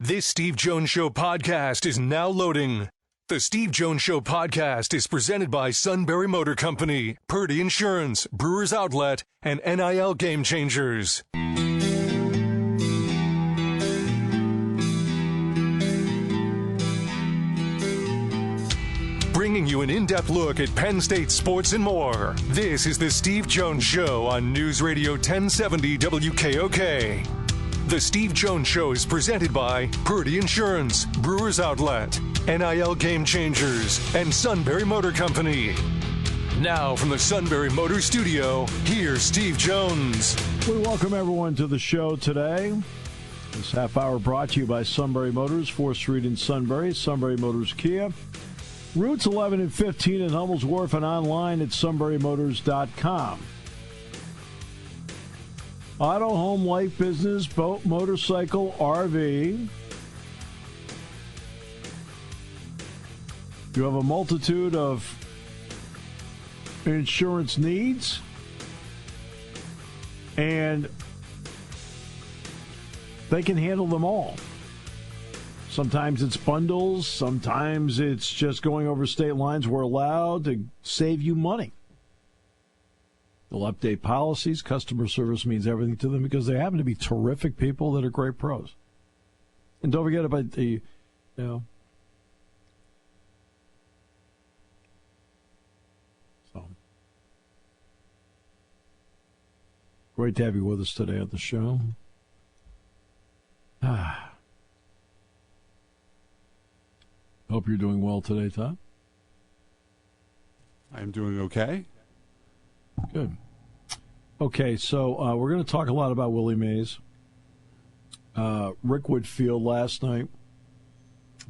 This Steve Jones Show podcast is now loading. The Steve Jones Show podcast is presented by Sunbury Motor Company, Purdy Insurance, Brewers Outlet, and NIL Game Changers. Bringing you an in-depth look at Penn State sports and more. This is the Steve Jones Show on News Radio 1070 WKOK. The Steve Jones Show is presented by Purdy Insurance, Brewers Outlet, NIL Game Changers, and Sunbury Motor Company. Now from the Sunbury Motor Studio, here's Steve Jones. We welcome everyone to the show today. This half hour brought to you by Sunbury Motors, 4th Street in Sunbury, Sunbury Motors Kia. Routes 11 and 15 in Hummel's Wharf and online at sunburymotors.com. Auto, home, life, business, boat, motorcycle, RV. You have a multitude of insurance needs, and they can handle them all. Sometimes it's bundles, sometimes it's just going over state lines. We're allowed to save you money. They'll update policies. Customer service means everything to them because they happen to be terrific people that are great pros. And don't forget about the, so great to have you with us today on the show. Hope you're doing well today, Todd. I'm doing okay. Good. Okay, so we're going to talk a lot about Willie Mays. Rickwood Field last night.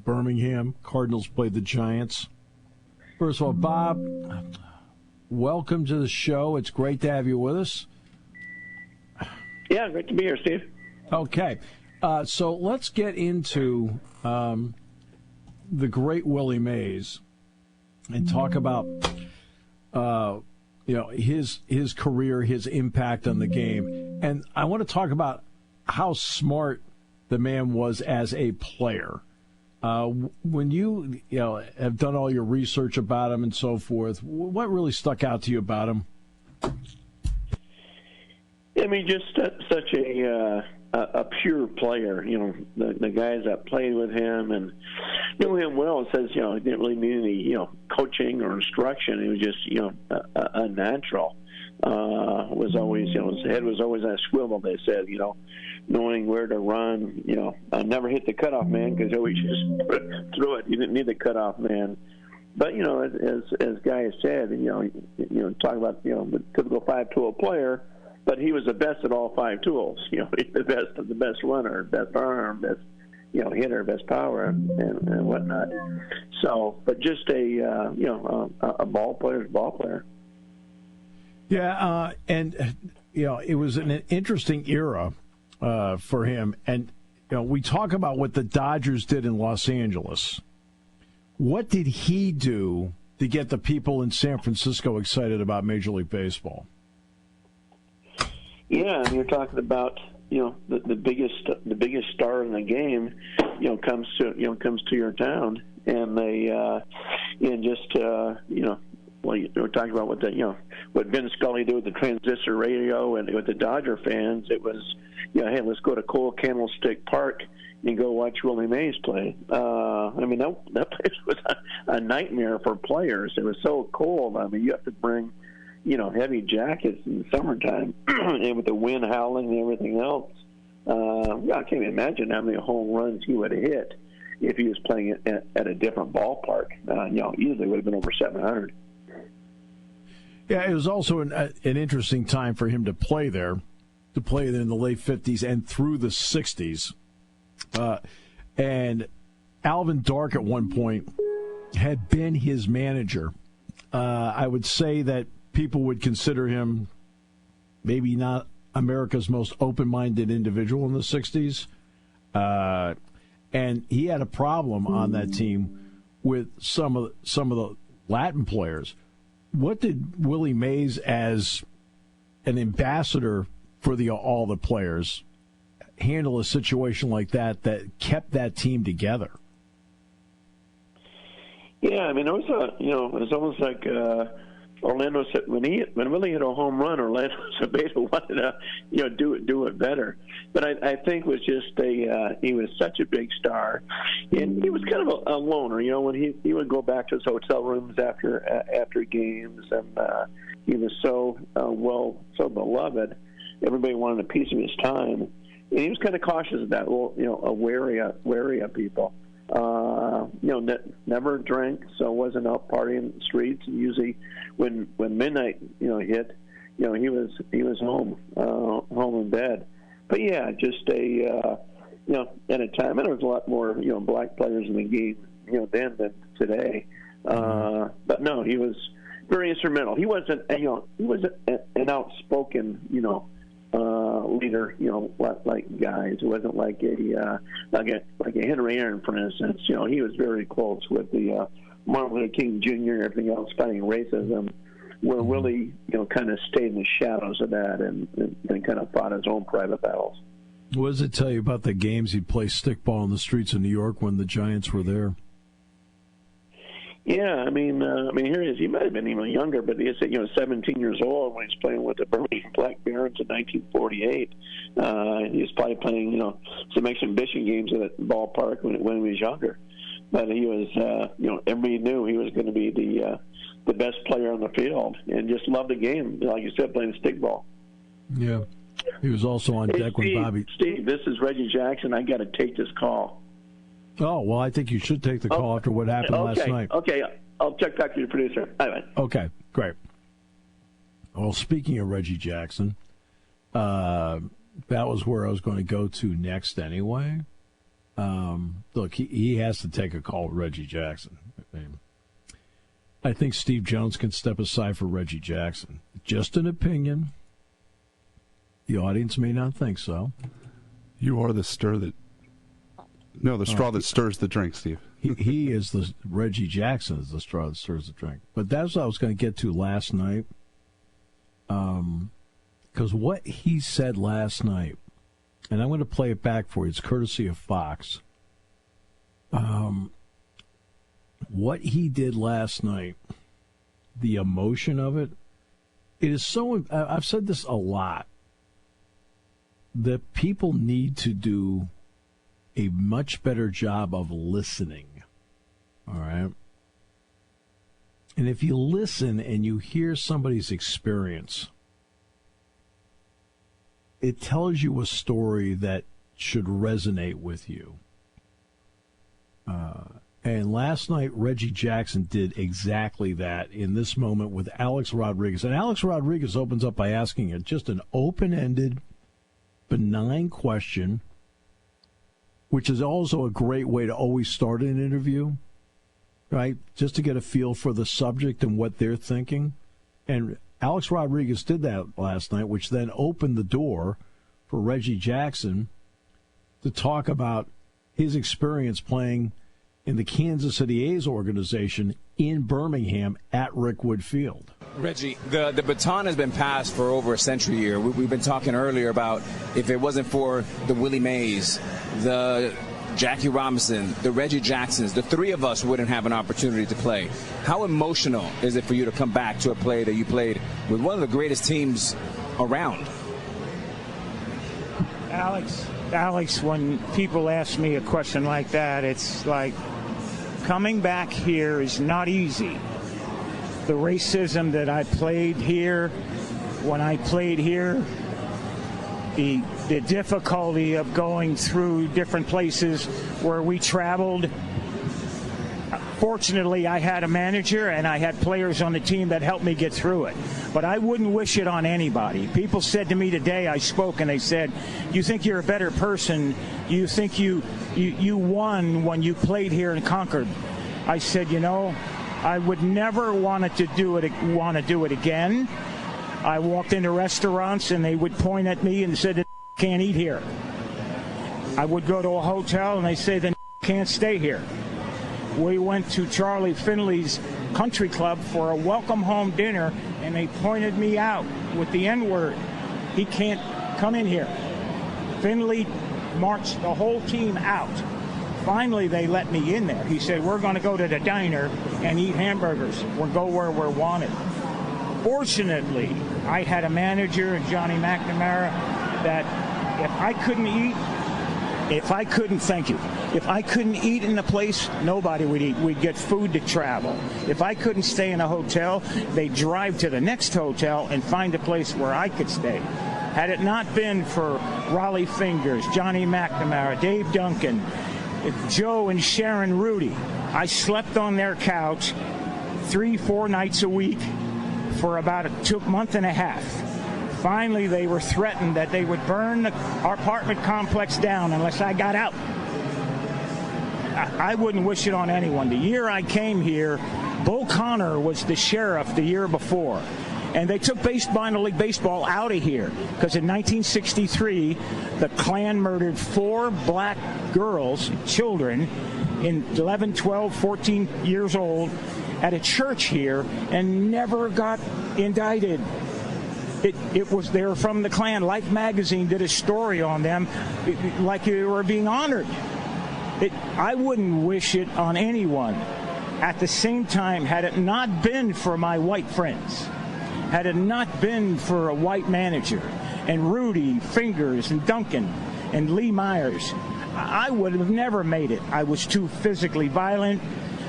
Birmingham. Cardinals played the Giants. First of all, Bob, welcome to the show. It's great to have you with us. Yeah, great to be here, Steve. Okay, so let's get into the great Willie Mays and talk about his career, his impact on the game. And I want to talk about how smart the man was as a player. When you have done all your research about him and so forth, what really stuck out to you about him? I mean, just such a pure player. You know, the guys that played with him and knew him well. It says, he didn't really need any, coaching or instruction. He was just, a natural. Was always, his head was always on a swivel. They said, knowing where to run. Never hit the cutoff man because he always just threw it. You didn't need the cutoff man. But as guys said, talk about the typical 5-tool player. But he was the best at all 5 tools. He's the best runner, best arm, best hitter, best power, and whatnot. So, but just a ball player. Yeah, and it was an interesting era for him. And we talk about what the Dodgers did in Los Angeles. What did he do to get the people in San Francisco excited about Major League Baseball? Yeah, and you're talking about the biggest star in the game, comes to your town, and they we're talking about what Vin Scully did with the transistor radio and with the Dodger fans. It was hey, let's go to Cole Candlestick Park and go watch Willie Mays play. That place was a nightmare for players. It was so cold. I mean, you have to bring heavy jackets in the summertime and with the wind howling and everything else. I can't imagine how many home runs he would have hit if he was playing at a different ballpark. Easily would have been over 700. Yeah, it was also an interesting time for him to play there in the late 50s and through the 60s. And Alvin Dark at one point had been his manager. I would say that people would consider him maybe not America's most open-minded individual in the 60s. And he had a problem on that team with some of the Latin players. What did Willie Mays, as an ambassador for all the players, handle a situation like that kept that team together? Yeah, I mean, it was almost like Orlando said when Willie hit a home run, Orlando basically wanted to do it better. But I think it was just he was such a big star, and he was kind of a loner. When he would go back to his hotel rooms after games, and he was so beloved. Everybody wanted a piece of his time, and he was kind of cautious of that. Wary of people. Never drank, so wasn't out partying in the streets. And usually, when midnight hit, he was home in bed. But yeah, just at a time, and there was a lot more black players in the game then than today. But no, he was very instrumental. He wasn't an outspoken leader, like guys. It wasn't like a Henry Aaron, for instance. He was very close with the Martin Luther King Jr. and everything else, fighting racism, where Willie, kind of stayed in the shadows of that and kind of fought his own private battles. What does it tell you about the games he'd play stickball in the streets of New York when the Giants were there? Yeah, I mean, here he is. He might have been even younger, but he's 17 years old when he's playing with the Birmingham Black Barons in 1948. He was probably playing, some exhibition games at the ballpark when he was younger. But he was, everybody knew he was going to be the best player on the field, and just loved the game. Like you said, playing stickball. Yeah, he was also on deck when Bobby. Steve, this is Reggie Jackson. I got to take this call. Oh, well, I think you should take the call after what happened last night. Okay, I'll check back to your producer. All right. Okay, great. Well, speaking of Reggie Jackson, that was where I was going to go to next anyway. Look, he has to take a call with Reggie Jackson. I think Steve Jones can step aside for Reggie Jackson. Just an opinion. The audience may not think so. You are the straw that stirs the drink, Steve. he is Reggie Jackson is the straw that stirs the drink. But that's what I was going to get to last night. Because what he said last night, and I'm going to play it back for you. It's courtesy of Fox. What he did last night, the emotion of it, it is so. I've said this a lot. That people need to do a much better job of listening. All right? And if you listen and you hear somebody's experience, it tells you a story that should resonate with you. And last night, Reggie Jackson did exactly that in this moment with Alex Rodriguez. And Alex Rodriguez opens up by asking just an open-ended, benign question, which is also a great way to always start an interview, right? Just to get a feel for the subject and what they're thinking. And Alex Rodriguez did that last night, which then opened the door for Reggie Jackson to talk about his experience playing in the Kansas City A's organization in Birmingham at Rickwood Field. Reggie, the baton has been passed for over a century here. We've been talking earlier about if it wasn't for the Willie Mays, the Jackie Robinson, the Reggie Jacksons, the three of us wouldn't have an opportunity to play. How emotional is it for you to come back to a play that you played with one of the greatest teams around? Alex, when people ask me a question like that, it's like coming back here is not easy. The racism that I played here, when I played here, the difficulty of going through different places where we traveled. Fortunately, I had a manager and I had players on the team that helped me get through it. But I wouldn't wish it on anybody. People said to me today, I spoke, and they said, you think you're a better person? You think you won when you played here in Concord? I said, I would never want to do it again. I walked into restaurants and they would point at me and said, can't eat here. I would go to a hotel and they say, then can't stay here. We went to Charlie Finley's country club for a welcome home dinner and they pointed me out with the N-word. He can't come in here. Finley marched the whole team out. Finally, they let me in there. He said, we're going to go to the diner and eat hamburgers. We'll go where we're wanted. Fortunately, I had a manager, Johnny McNamara, that if I couldn't eat in the place, nobody would eat. We'd get food to travel. If I couldn't stay in a hotel, they'd drive to the next hotel and find a place where I could stay. Had it not been for Raleigh Fingers, Johnny McNamara, Dave Duncan, Joe and Sharon Rudy, I slept on their couch 3-4 nights a week for about a month and a half. Finally, they were threatened that they would burn our apartment complex down unless I got out. I wouldn't wish it on anyone. The year I came here, Bull Connor was the sheriff the year before. And they took minor league baseball out of here because in 1963, the Klan murdered 4 black girls, children, in 11, 12, 14 years old at a church here and never got indicted. It was they were from the Klan. Life magazine did a story on them like they were being honored. I wouldn't wish it on anyone. At the same time, had it not been for my white friends, had it not been for a white manager and Rudy, Fingers, and Duncan, and Lee Myers, I would have never made it. I was too physically violent.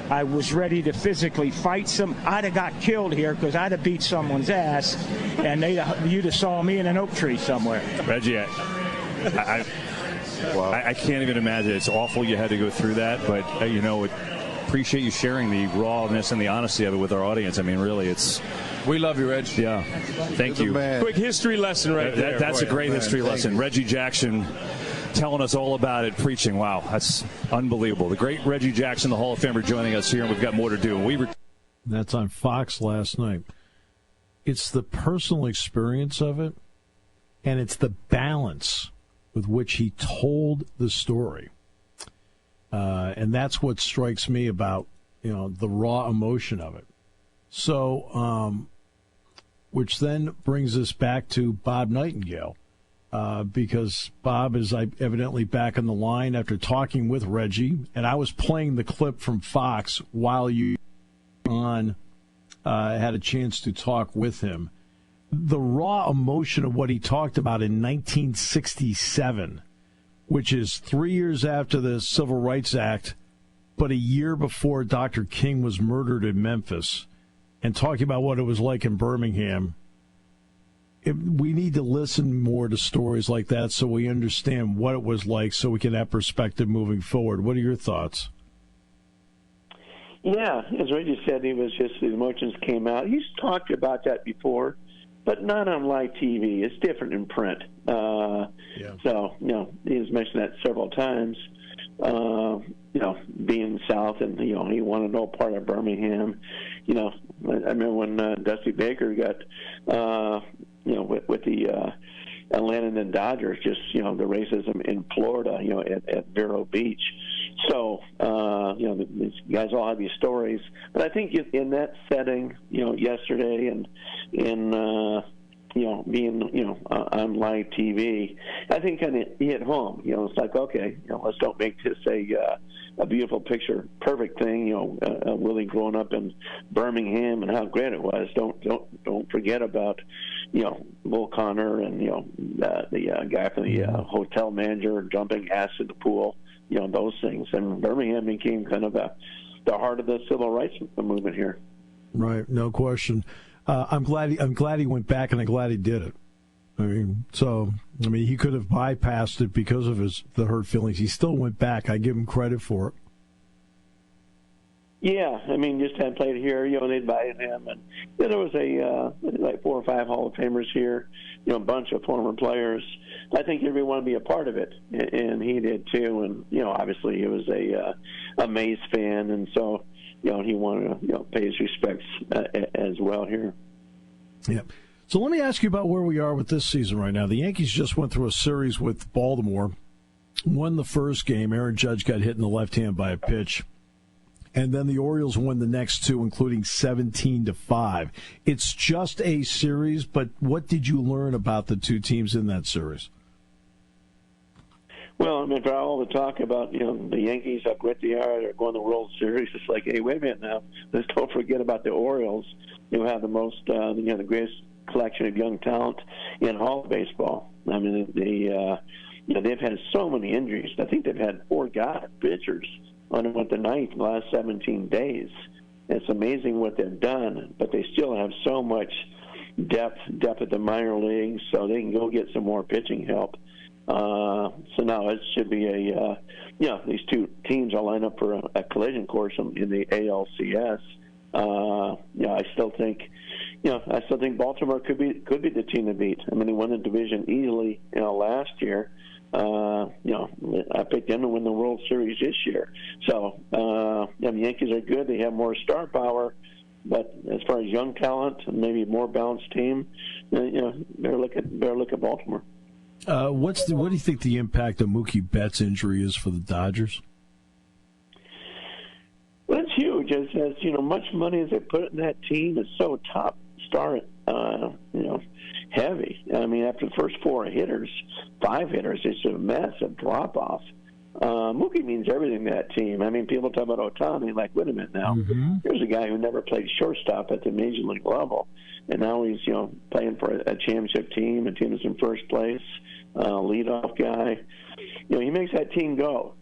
I was ready to physically fight some. I'd have got killed here because I'd have beat someone's ass, and you'd have saw me in an oak tree somewhere. Reggie, I can't even imagine. It's awful you had to go through that, but, appreciate you sharing the rawness and the honesty of it with our audience. I mean, really, it's... We love you, Reg. Yeah. Thank you. Quick history lesson right there. That's a great history lesson. Reggie Jackson telling us all about it, preaching. Wow, that's unbelievable. The great Reggie Jackson, the Hall of Famer, joining us here, and we've got more to do. That's on Fox last night. It's the personal experience of it, and it's the balance with which he told the story. And that's what strikes me about, the raw emotion of it. So, which then brings us back to Bob Nightengale, because Bob is evidently back on the line after talking with Reggie, and I was playing the clip from Fox while you had a chance to talk with him. The raw emotion of what he talked about in 1967, which is 3 years after the Civil Rights Act, but a year before Dr. King was murdered in Memphis, and talking about what it was like in Birmingham. We need to listen more to stories like that so we understand what it was like so we can have perspective moving forward. What are your thoughts? Yeah, as Reggie said, the emotions came out. He's talked about that before, but not on live TV. It's different in print. So, he's mentioned that several times. Being South, and he wanted no part of Birmingham. I remember when Dusty Baker got, with the Atlanta and Dodgers, just the racism in Florida, at Vero Beach. So, these guys all have these stories, but I think in that setting, yesterday and in being, on live TV, I think kind of hit home. It's like, okay, let's don't make this a beautiful picture, perfect thing. Willie growing up in Birmingham and how great it was. Don't forget about, Bull Connor and the guy from the hotel manager jumping ass in the pool. Those things. And Birmingham became kind of the heart of the civil rights movement here. Right, no question. I'm glad he went back, and I'm glad he did it. He could have bypassed it because of the hurt feelings. He still went back. I give him credit for it. Yeah, just had played here, they invited him, and there was like 4 or 5 Hall of Famers here, a bunch of former players. I think everyone would be a part of it, and he did too. And obviously he was a Mays fan, and so he wanted to pay his respects as well here. Yeah. So let me ask you about where we are with this season right now. The Yankees just went through a series with Baltimore, won the first game. Aaron Judge got hit in the left hand by a pitch. And then the Orioles won the next 2, including 17-5. It's just a series, but what did you learn about the two teams in that series? Well, I mean, for all the talk about, the Yankees up with the yard or going to the World Series, it's like, hey, wait a minute now. Let's don't forget about the Orioles, who have the most, the greatest collection of young talent in all of baseball. I mean, they've had so many injuries. I think they've had 4 pitchers on the ninth in the last 17 days. It's amazing what they've done, but they still have so much depth at the minor leagues, so they can go get some more pitching help. So now it should be these two teams will line up for a collision course in the ALCS. I still think Baltimore could be the team to beat. I mean, they won the division easily, last year. I picked them to win the World Series this year. So, the Yankees are good. They have more star power. But as far as young talent and maybe more balanced team, better look at Baltimore. What do you think the impact of Mookie Betts' injury is for the Dodgers? Well, it's huge. As much money as they put in that team is so top star, heavy. I mean, after the first 5 hitters, it's a massive drop off. Mookie means everything to that team. I mean, people talk about Ohtani, like, wait a minute now. Mm-hmm. Here's a guy who never played shortstop at the major league level, and now he's, playing for a championship team, a team that's in first place, leadoff guy. He makes that team go.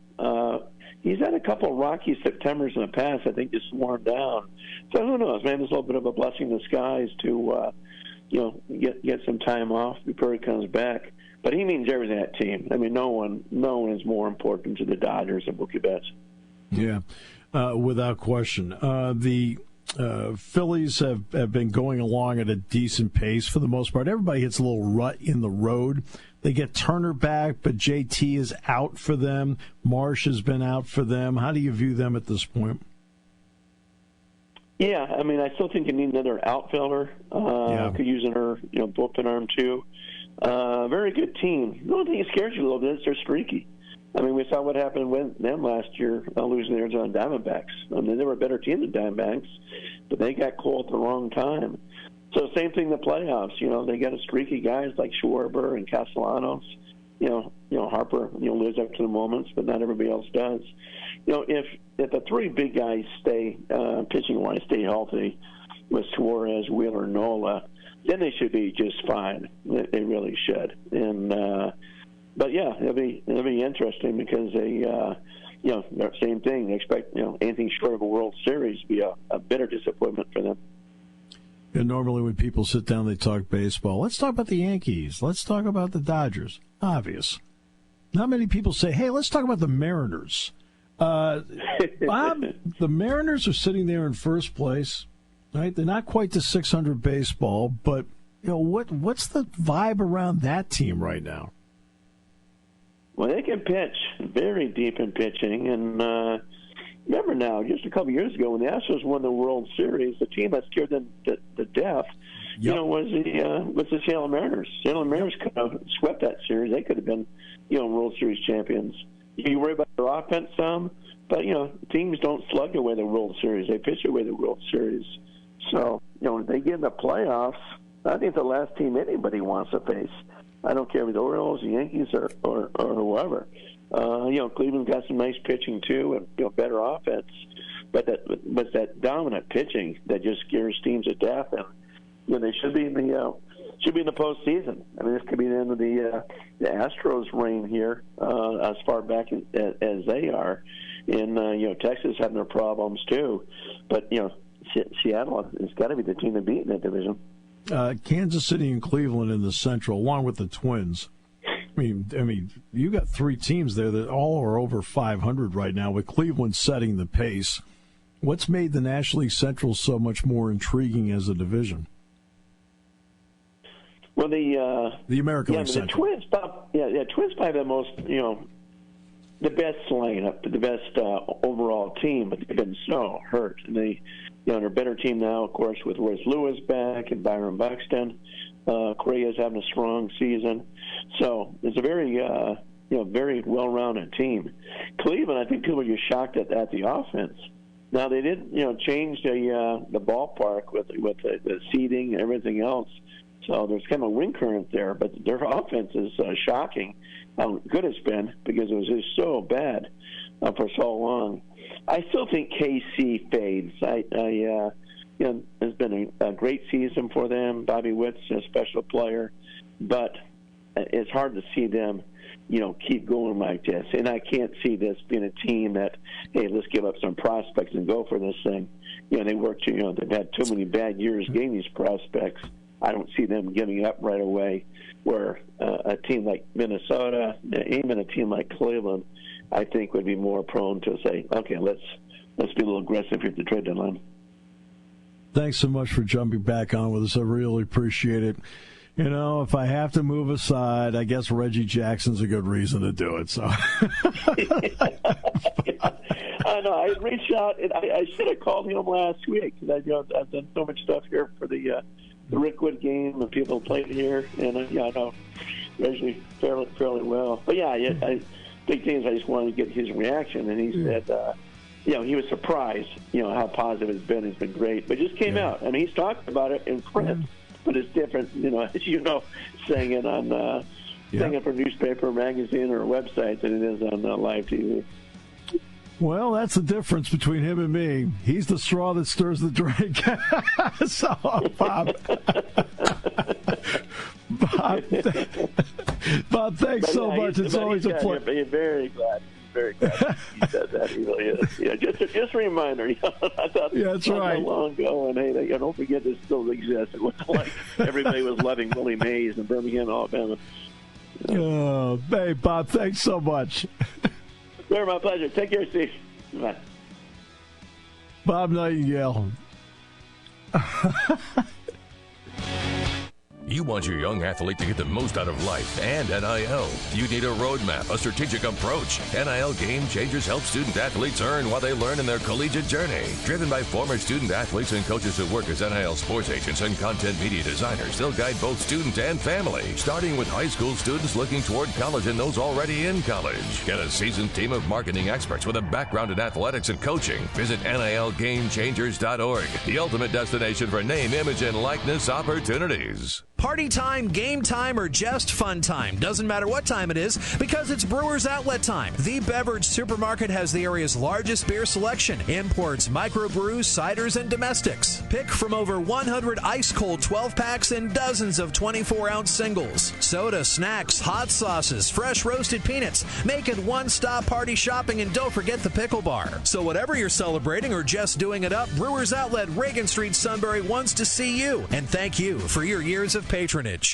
He's had a couple of rocky Septembers in the past, I think, just worn down. So who knows, man, there's a little bit of a blessing in disguise to, get some time off before he comes back. But he means everything to that team. I mean, no one is more important to the Dodgers than Mookie Betts. Yeah, without question. The Phillies have been going along at a decent pace for the most part. Everybody hits a little rut in the road. They get Turner back, but JT is out for them. Marsh has been out for them. How do you view them at this point? Yeah, I mean, I still think you need another outfielder. Could use another, bullpen arm too. Very good team. The only thing that scares you a little bit is they're streaky. I mean, we saw what happened with them last year, losing the Arizona Diamondbacks. I mean, they were a better team than Diamondbacks, but they got cold at the wrong time. So same thing in the playoffs. They got a streaky guys like Schwarber and Castellanos. Harper, lives up to the moments, but not everybody else does. If the 3 big guys stay pitching-wise, stay healthy with Suarez, Wheeler, Nola, then they should be just fine. They really should. And but yeah, it'll be interesting because they same thing. They expect anything short of a World Series to be a bitter disappointment for them. And normally when people sit down, they talk baseball. Let's talk about the Yankees. Let's talk about the Dodgers. Obvious. Not many people say, hey, let's talk about the Mariners. Bob, the Mariners are sitting there in first place. Right? They're not quite to 600 baseball, but what's the vibe around that team right now? Well, they can pitch very deep in pitching, and remember now, just a couple years ago when the Astros won the World Series, the team that scared them to death, was the Seattle Mariners. Seattle Mariners could have swept that series. They could have been, World Series champions. You worry about their offense some, but teams don't slug away the World Series; they pitch away the World Series. So, when they get in the playoffs, I think the last team anybody wants to face. I don't care if the Orioles, the Yankees, or whoever. Cleveland's got some nice pitching too, and better offense. But that dominant pitching that just scares teams to death, and they should be in the postseason. I mean, this could be the end of the Astros' reign here, as far back as they are. And Texas having their problems too, but Seattle has got to be the team to beat in that division. Kansas City and Cleveland in the Central, along with the Twins. I mean, you got 3 teams there that all are over 500 right now, with Cleveland setting the pace. What's made the National League Central so much more intriguing as a division? Well, the American League Central. The Twins probably have the most, the best lineup, the best overall team, but they've been so hurt. And they're a better team now, of course, with Royce Lewis back and Byron Buxton. Correa's having a strong season. So it's a very, very well-rounded team. Cleveland, I think people are just shocked at the offense. Now, they did, change the ballpark with the seating and everything else. So there's kind of a wind current there, but their offense is shocking how good it's been because it was just so bad for so long. I still think KC fades. It's been a great season for them. Bobby Witt's a special player, but it's hard to see them, keep going like this. And I can't see this being a team that, hey, let's give up some prospects and go for this thing. They worked. They've had too many bad years getting these prospects. I don't see them giving up right away. Where a team like Minnesota, even a team like Cleveland, I think would be more prone to say, okay, let's be a little aggressive here at the trade deadline. Thanks so much for jumping back on with us. I really appreciate it. If I have to move aside, I guess Reggie Jackson's a good reason to do it. So I know. I reached out, and I should have called him last week because I've done so much stuff here for the Rickwood game, and people played here, and I know Reggie fairly well. But big things. I just wanted to get his reaction, and he said, he was surprised, how positive it's been. It's been great, but it just came out. I mean, he's talked about it in print, but it's different, as saying it on saying it for newspaper, magazine, or website than it is on live TV. Well, that's the difference between him and me. He's the straw that stirs the drink. So, Bob, thanks so much. It's always a pleasure. You're very glad. Very glad he said that. He really is. Yeah, just a reminder. I thought that's right. So long ago, and hey, don't forget this still exists. It wasn't like everybody was loving Willie Mays in Birmingham, Alabama. Oh, hey, Bob, thanks so much. Very my pleasure. Take care, Steve. Bye. Bob Nightengale. You want your young athlete to get the most out of life and NIL. You need a roadmap, a strategic approach. NIL Game Changers help student athletes earn while they learn in their collegiate journey. Driven by former student athletes and coaches who work as NIL sports agents and content media designers, they'll guide both student and family, starting with high school students looking toward college and those already in college. Get a seasoned team of marketing experts with a background in athletics and coaching. Visit NILGameChangers.org, the ultimate destination for name, image, and likeness opportunities. Party time, game time, or just fun time. Doesn't matter what time it is because it's Brewers Outlet time. The Beverage Supermarket has the area's largest beer selection. Imports, microbrews, ciders, and domestics. Pick from over 100 ice-cold 12-packs and dozens of 24-ounce singles. Soda, snacks, hot sauces, fresh roasted peanuts. Make it one-stop party shopping, and don't forget the pickle bar. So whatever you're celebrating or just doing it up, Brewers Outlet, Reagan Street, Sunbury wants to see you. And thank you for your years of patronage.